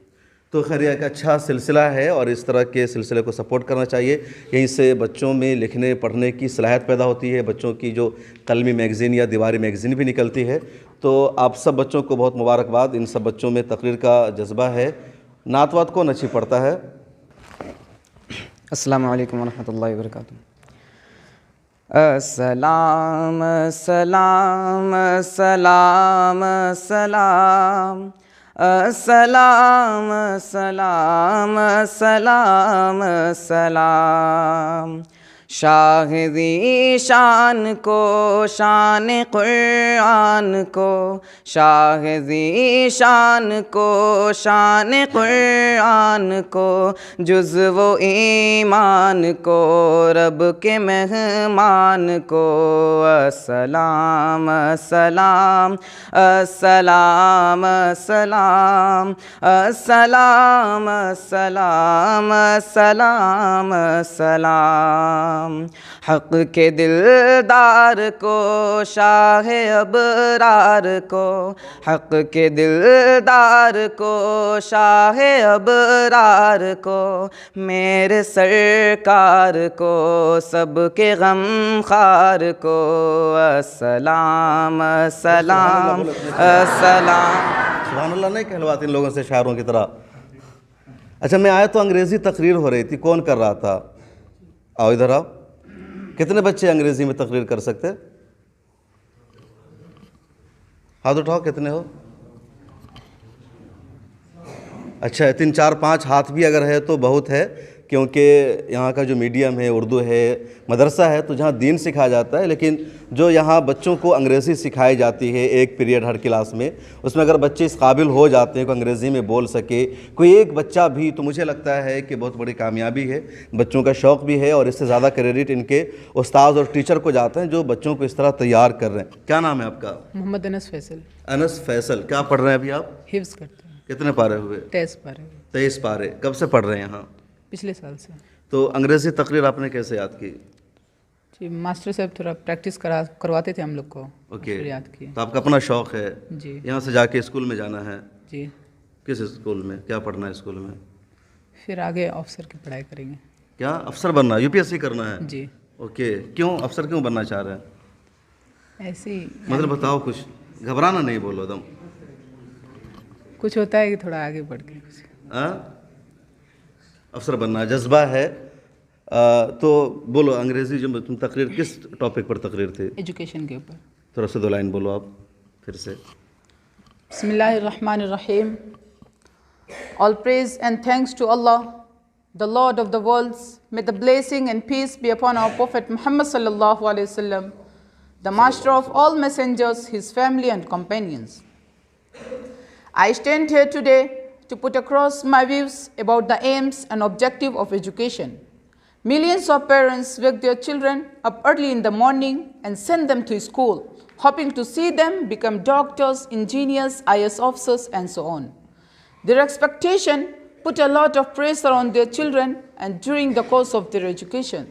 तो खैर एक अच्छा सिलसिला है और इस तरह के सिलसिले को सपोर्ट करना चाहिए। यहीं से बच्चों में लिखने पढ़ने की सलाहियत पैदा होती है, बच्चों की जो कलमी मैगज़ीन या दीवारी मैगज़ीन भी निकलती है। तो आप सब बच्चों को बहुत मुबारकबाद। इन सब बच्चों में तकरीर का जज्बा है। नात वात कौन अच्छी पढ़ता है? अस्सलामु अलैकुम वरहमतुल्लाहि वबरकातुहू। अस्सलाम सलाम सलाम सलाम, अस्सलाम सलाम सलाम सलाम। शाहिदी शान को शान कुरान को, शाहिदी शान को शान कुरान को, जुज़्व ईमान को रब के मेहमान को। अस्सलाम सलाम अस्सलाम सलाम, अस्सलाम सलाम सलाम सलाम। हक़ के दिलदार को शाह अबरार को, हक़ के दिलदार को शाह अबरार को, मेरे सरकार को सबके गमखार को। अस्सलाम सलाम अस्सलाम। सुभान अल्लाह नहीं कहलवाते इन लोगों से शायरों की तरह। अच्छा, मैं आया तो अंग्रेज़ी तकरीर हो रही थी, कौन कर रहा था? आओ इधर आओ। कितने बच्चे अंग्रेज़ी में तकरीर कर सकते? हाथ उठाओ, कितने हो? अच्छा, 3 4 5 हाथ भी अगर है तो बहुत है क्योंकि यहाँ का जो मीडियम है उर्दू है, मदरसा है, तो जहाँ दीन सिखाया जाता है, लेकिन जो यहाँ बच्चों को अंग्रेज़ी सिखाई जाती है एक पीरियड हर क्लास में, उसमें अगर बच्चे इस काबिल हो जाते हैं कि अंग्रेज़ी में बोल सके कोई एक बच्चा भी, तो मुझे लगता है कि बहुत बड़ी कामयाबी है। बच्चों का शौक़ भी है और इससे ज़्यादा क्रेडिट इनके उस्ताद और टीचर को जाते हैं जो बच्चों को इस तरह तैयार कर रहे हैं। क्या नाम है आपका? मोहम्मद अनस फैसल। अनस फैसल, क्या पढ़ रहे हैं अभी आप? हिफ्ज़ करते हैं। कितने पारे हुए? 23 पारे। 23 पारे। कब से पढ़ रहे हैं यहाँ? पिछले साल से। तो अंग्रेज़ी तकरीर आपने कैसे याद की? जी, मास्टर साहब थोड़ा प्रैक्टिस करवाते थे हम लोग को। ओके, फिर याद किए। तो आपका अपना शौक़ है जी। यहाँ से जाके स्कूल में जाना है? जी। किस स्कूल में, क्या पढ़ना है स्कूल में? फिर आगे ऑफिसर की पढ़ाई करेंगे। क्या अफसर बनना है? यूपीएससी करना है? जी। ओके, क्यों अफसर क्यों बनना चाह रहे हैं? ऐसे ही मतलब बताओ, कुछ घबराना नहीं, बोलो दम। कुछ होता है कि थोड़ा आगे बढ़ के कुछ। अफसर बनना जज्बा है। तो बोलो, अंग्रेज़ी जो तुम तकरीर किस टॉपिक पर तकरीर थी? एजुकेशन के ऊपर। थोड़ा सा 2 लाइन बोलो आप फिर से। Bismillahirrahmanirrahim. All praise and thanks to Allah, the Lord of the worlds. May the blessing and peace be upon our Prophet Muhammad sallallahu alaihi wasallam, the master of all messengers, his family and companions. I stand here today to put across my views about the aims and objective of education. Millions of parents wake their children up early in the morning and send them to school, hoping to see them become doctors, engineers, IAS officers, and so on. Their expectation put a lot of pressure on their children and during the course of their education.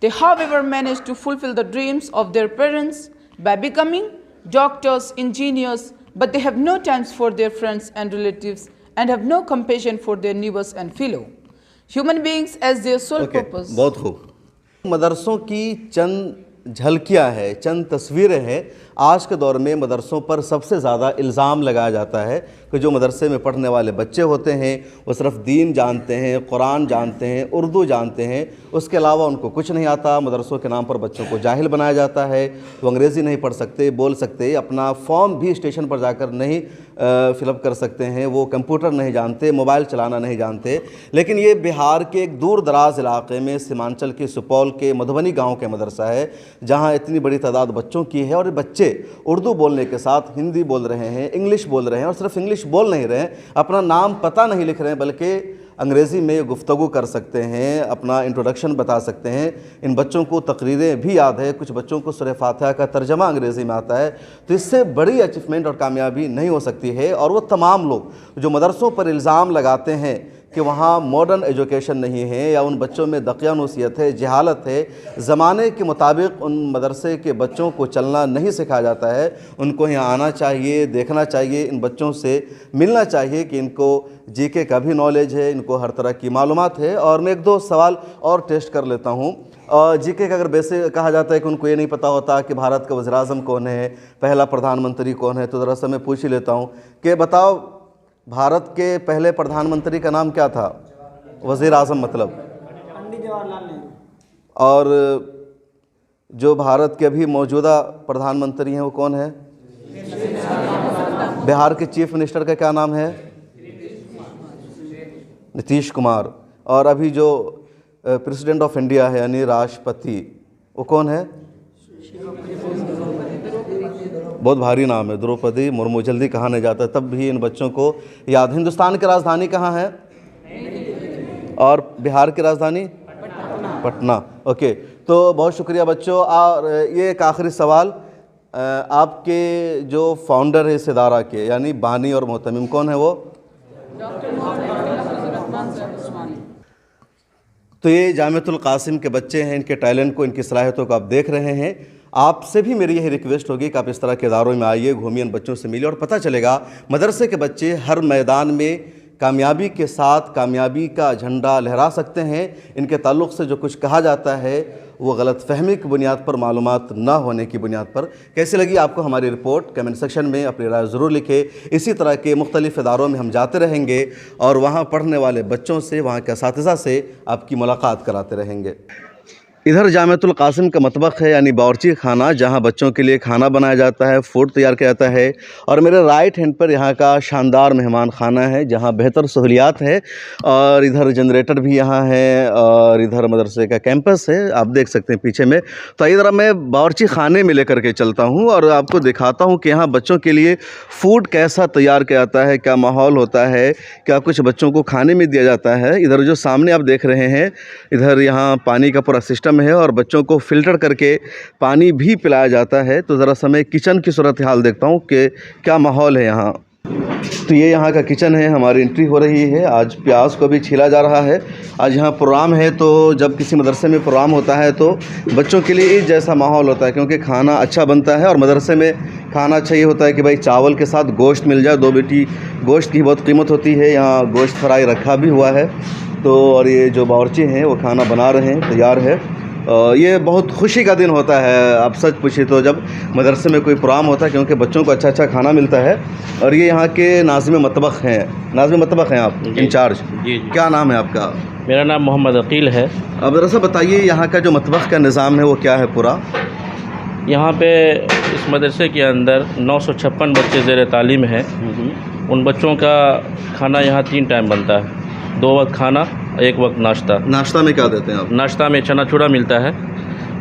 They, however, manage to fulfill the dreams of their parents by becoming doctors, engineers, but they have no time for their friends and relatives and have no compassion for their neighbors and fellow human beings as their sole purpose. बहुत खूब। मदरसों की चंद झलकियाँ हैं, चंद तस्वीरें हैं। आज के दौर में मदरसों पर सबसे ज़्यादा इल्ज़ाम लगाया जाता है कि जो मदरसे में पढ़ने वाले बच्चे होते हैं वो सिर्फ दीन जानते हैं, कुरान जानते हैं, उर्दू जानते हैं, उसके अलावा उनको कुछ नहीं आता। मदरसों के नाम पर बच्चों को जाहिल बनाया जाता है, वो अंग्रेज़ी नहीं पढ़ सकते, बोल सकते, अपना फॉर्म भी स्टेशन पर जाकर नहीं फिलअप कर सकते हैं, वो कंप्यूटर नहीं जानते, मोबाइल चलाना नहीं जानते। लेकिन ये बिहार के एक दूर दराज इलाके में सीमांचल के सुपौल के मधुबनी गाँव के मदरसा है, जहाँ इतनी बड़ी तादाद बच्चों की है और बच्चे उर्दू बोलने के साथ हिंदी बोल रहे हैं, इंग्लिश बोल रहे हैं, और सिर्फ इंग्लिश बोल नहीं रहे हैं, अपना नाम पता नहीं लिख रहे हैं, बल्कि अंग्रेज़ी में गुफ्तगू कर सकते हैं, अपना इंट्रोडक्शन बता सकते हैं। इन बच्चों को तकरीरें भी याद है, कुछ बच्चों को सूरह फातिहा का तर्जमा अंग्रेज़ी में आता है। तो इससे बड़ी अचीवमेंट और कामयाबी नहीं हो सकती है। और वो तमाम लोग जो मदरसों पर इल्ज़ाम लगाते हैं कि वहाँ मॉडर्न एजुकेशन नहीं है या उन बच्चों में दकियानूसियत है, जहालत है, ज़माने के मुताबिक उन मदरसे के बच्चों को चलना नहीं सिखाया जाता है। उनको यहाँ आना चाहिए, देखना चाहिए, इन बच्चों से मिलना चाहिए कि इनको जीके का भी नॉलेज है, इनको हर तरह की मालूमात है। और मैं 1-2 सवाल और टेस्ट कर लेता हूँ। जीके का अगर वैसे कहा जाता है कि उनको ये नहीं पता होता कि भारत का वज़ीर-ए-आज़म कौन है, पहला प्रधानमंत्री कौन है, तो ज़रा सा मैं पूछ ही लेता हूँ कि बताओ भारत के पहले प्रधानमंत्री का नाम क्या था? वज़ीर आज़म मतलब। पंडित जवाहरलाल नेहरू। और जो भारत के अभी मौजूदा प्रधानमंत्री हैं वो कौन है? बिहार के चीफ मिनिस्टर का क्या नाम है? नीतीश कुमार। और अभी जो प्रेसिडेंट ऑफ इंडिया है यानी राष्ट्रपति, वो कौन है? बहुत भारी नाम है, द्रौपदी मुर्मू। जल्दी कहा नहीं जाता, तब भी इन बच्चों को याद। हिंदुस्तान की राजधानी कहाँ है? और बिहार की राजधानी? पटना। ओके, तो बहुत शुक्रिया बच्चों। और ये एक आखिरी सवाल, आपके जो फाउंडर है इस इदारा के, यानी बानी और मोहतमिम, कौन है वो? तो ये जामिअतुल कासिम के बच्चे हैं, इनके टैलेंट को, इनकी सलाहियतों को आप देख रहे हैं। आपसे भी मेरी यही रिक्वेस्ट होगी कि आप इस तरह के इदारों में आइए, घूमिए, इन बच्चों से मिलिए और पता चलेगा मदरसे के बच्चे हर मैदान में कामयाबी के साथ कामयाबी का झंडा लहरा सकते हैं। इनके ताल्लुक़ से जो कुछ कहा जाता है वो गलतफहमी की बुनियाद पर, मालूमात ना होने की बुनियाद पर। कैसी लगी आपको हमारी रिपोर्ट? कमेंट सेक्शन में अपनी राय ज़रूर लिखें। इसी तरह के मुख्तलिफ़ इदारों में हम जाते रहेंगे और वहाँ पढ़ने वाले बच्चों से, वहाँ के असातिज़ा से आपकी मुलाकात कराते रहेंगे। इधर जामिअतुल कासिम का मतबख है, यानी बावर्ची खाना, जहां बच्चों के लिए खाना बनाया जाता है, फूड तैयार किया जाता है। और मेरे राइट हैंड पर यहां का शानदार मेहमान खाना है, जहां बेहतर सहूलियात है। और इधर जनरेटर भी यहां है, और इधर मदरसे का कैंपस है, आप देख सकते हैं पीछे में। तो इधर मैं बावर्ची खाने में लेकर के चलता हूँ और आपको दिखाता हूँ कि यहाँ बच्चों के लिए फ़ूड कैसा तैयार किया जाता है, क्या माहौल होता है, क्या कुछ बच्चों को खाने में दिया जाता है। इधर जो सामने आप देख रहे हैं, इधर यहाँ पानी का पूरा सिस्टम है और बच्चों को फ़िल्टर करके पानी भी पिलाया जाता है। तो ज़रा सा मैं किचन की सूरत हाल देखता हूँ कि क्या माहौल है यहाँ। तो ये यहाँ का किचन है, हमारी एंट्री हो रही है। आज प्याज को भी छीला जा रहा है। आज यहाँ प्रोग्राम है, तो जब किसी मदरसे में प्रोग्राम होता है तो बच्चों के लिए ईद जैसा माहौल होता है, क्योंकि खाना अच्छा बनता है। और मदरसे में खाना अच्छा ये होता है कि भाई चावल के साथ गोश्त मिल जाए। 2 बेटी गोश्त की बहुत कीमत होती है, यहाँ गोश्त फ्राई रखा भी हुआ है। तो और ये जो बावर्ची हैं वो खाना बना रहे हैं, तैयार है। ये बहुत खुशी का दिन होता है, आप सच पूछिए तो, जब मदरसे में कोई प्रोग्राम होता है, क्योंकि बच्चों को अच्छा अच्छा खाना मिलता है। और ये यहाँ के नाज़िम मतबख हैं। नाज़िम मतबख हैं आप, इंचार्ज? जी। क्या नाम है आपका? मेरा नाम मोहम्मद अकील है। अब ज़रा सा बताइए, यहाँ का जो मतबख का निज़ाम है वो क्या है पूरा? यहाँ पे इस मदरसे के अंदर 956 बच्चे ज़ेर तालीम हैं। उन बच्चों का खाना यहाँ 3 टाइम बनता है, 2 वक्त खाना, 1 वक्त नाश्ता। नाश्ता में क्या देते हैं आप? नाश्ता में चना चूड़ा मिलता है,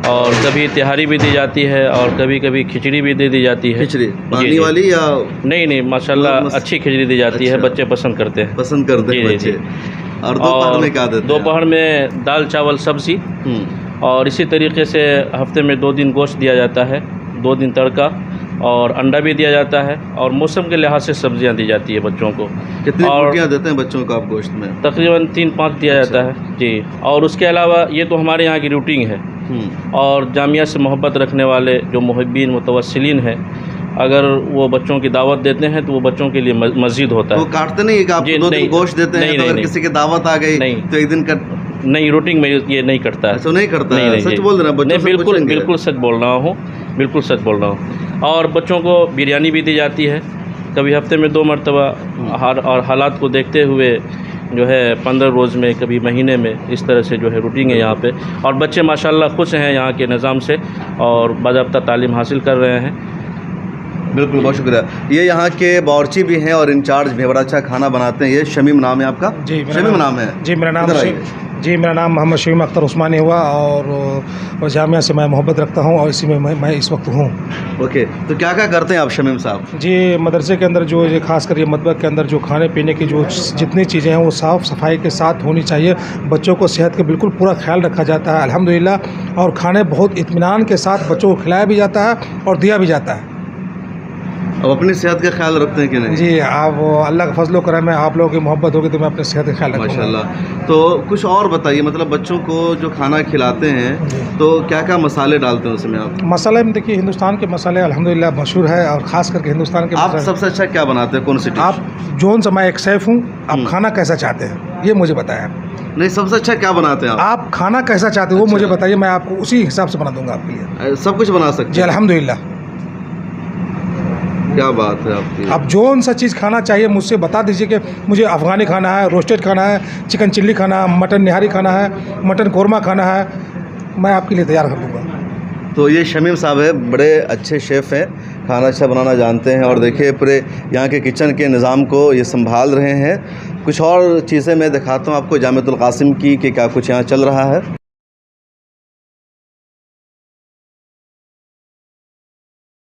और कभी तिहारी भी दी जाती है, और कभी कभी खिचड़ी भी दे दी जाती है। खिचड़ी पानी वाली या? नहीं, माशाल्लाह अच्छी खिचड़ी दी जाती है, बच्चे पसंद करते हैं। पसंद करते हैं बच्चे। और दोपहर में क्या देते हैं? दोपहर में दाल चावल सब्ज़ी, और इसी तरीके से हफ्ते में 2 दिन गोश्त दिया जाता है, 2 दिन तड़का, और अंडा भी दिया जाता है, और मौसम के लिहाज से सब्जियां दी जाती है बच्चों को। कितनी रोटियां देते हैं बच्चों को आप गोश्त में? तकरीबन 3-5 दिया जाता है जी। और उसके अलावा ये तो हमारे यहाँ की रूटीन है। और जामिया से मोहब्बत रखने वाले जो मुहिब्बीन मुतवस्सिलीन हैं, अगर वो बच्चों की दावत देते हैं तो वो बच्चों के लिए मस्जिद होता है। वो काटते नहीं है कि आप 2 दिन गोश्त देते हैं, तो अगर किसी की दावत आ गई तो एक दिन का? नहीं, रूटीन में ये नहीं करता है। तो नहीं करता है? सच बोल रहे हैं? नहीं, बिल्कुल सच बोल रहा हूँ, बिल्कुल सच बोल रहा हूँ। और बच्चों को बिरयानी भी दी जाती है, कभी हफ्ते में 2 मरतबा, और हालात को देखते हुए जो है 15 रोज़ में, कभी महीने में, इस तरह से जो है रूटीन है यहाँ पे। और बच्चे माशाल्लाह खुश हैं यहाँ के निज़ाम से, और बाज़ाब्ता तालीम हासिल कर रहे हैं। बिल्कुल, बहुत शुक्रिया। ये यहाँ के बावर्ची भी हैं और इंचार्ज भी, बड़ा अच्छा खाना बनाते हैं। ये शमीम नाम है आपका? जी, शमीम नाम है। जी, मेरा नाम मोहम्मद शमीम अख्तर उस्मानी हुआ, और जामिया से मैं मोहब्बत रखता हूँ, और इसी में मैं इस वक्त हूँ। ओके, तो क्या क्या करते हैं आप शमीम साहब? जी, मदरसे के अंदर जो ये खासकर ये मतबख के अंदर जो खाने पीने की जो जितनी चीज़ें हैं वो साफ़ सफाई के साथ होनी चाहिए। बच्चों को सेहत का बिल्कुल पूरा ख्याल रखा जाता है अल्हम्दुलिल्लाह, और खाने बहुत इत्मीनान के साथ बच्चों को खिलाया भी जाता है और दिया भी जाता है। अब अपनी सेहत का ख्याल रखते हैं कि नहीं? जी, आप अल्लाह का फजल करम है, आप लोगों की मोहब्बत होगी तो मैं अपनी सेहत का ख्याल रखूँगा। माशाल्लाह। तो कुछ और बताइए, मतलब बच्चों को जो खाना खिलाते हैं तो क्या क्या मसाले डालते हैं उसमें आप? मसाले में देखिए, हिंदुस्तान के मसाले अल्हम्दुलिल्लाह मशहूर है, और ख़ास करके हिंदुस्तान के आप सबसे अच्छा क्या बनाते हैं, कौन सी डिश? आप जोन से मैं एक शेफ़ हूँ, आप खाना कैसा चाहते हैं ये मुझे बताएं। नहीं, सबसे अच्छा क्या बनाते हैं आप खाना कैसा चाहते हैं वो मुझे बताइए, मैं आपको उसी हिसाब से बना दूंगा आपके लिए। सब कुछ बना सकते हैं? जी अल्हम्दुलिल्लाह। क्या बात है आपकी। आप जोन सा चीज़ खाना चाहिए मुझसे बता दीजिए कि मुझे अफ़गानी खाना है, रोस्टेड खाना है, चिकन चिल्ली खाना है, मटन निहारी खाना है, मटन कोरमा खाना है, मैं आपके लिए तैयार कर दूँगा। तो ये शमीम साहब है, बड़े अच्छे शेफ़ हैं, खाना अच्छा बनाना जानते हैं। और देखिए पूरे यहाँ के किचन के निज़ाम को ये संभाल रहे हैं। कुछ और चीज़ें मैं दिखाता हूँ आपको जामिअतुल कासिम की कि क्या कुछ यहाँ चल रहा है।